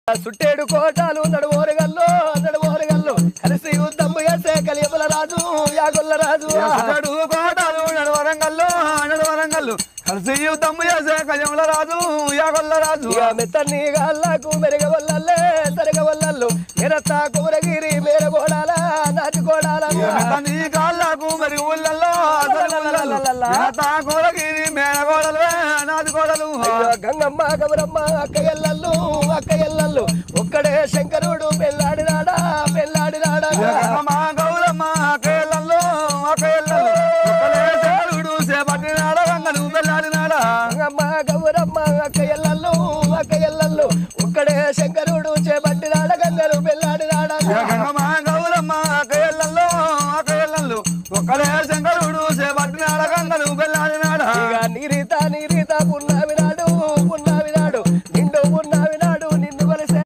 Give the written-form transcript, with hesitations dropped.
సుట్టేడు కోటాలు నడుమోరగల్లు కలిసి యుద్ధము చేసే కలియముల రాజు యాగొల్ల రాజు సుట్టేడు కోటాలు నడువరంగల్లు కలిసి యుద్ధము చేసే కలియముల రాజు యాగొల్ల రాజు మెత్తని గాళ్ళకు మెరగవల్లే సరగవల్లలు మెరత కుమరగిరి మేరగోడాల నాచుకోడాల మెత్తని గాళ్ళకు మెరుగు ఊళ్ళల్లో కూరగిరి మేనగోడలు నాచుకోడలు గంగమ్మ గౌరమ్మ అక్కయ్యల్లల్లు ఒక్కడే శంకరుడు పెళ్ళాడినాడా గౌరమ్మ అక్కయ్యల్లో శంకరుడు చేపట్టినాడా గంగలు పెళ్ళాడినాడా గంగమ్మ గౌరమ్మ అక్కయ్యల్లల్లు ఒక్కడే శంకరుడు చేపట్టినాడా గంగలు పెళ్ళాడినాడా గంగమ్మ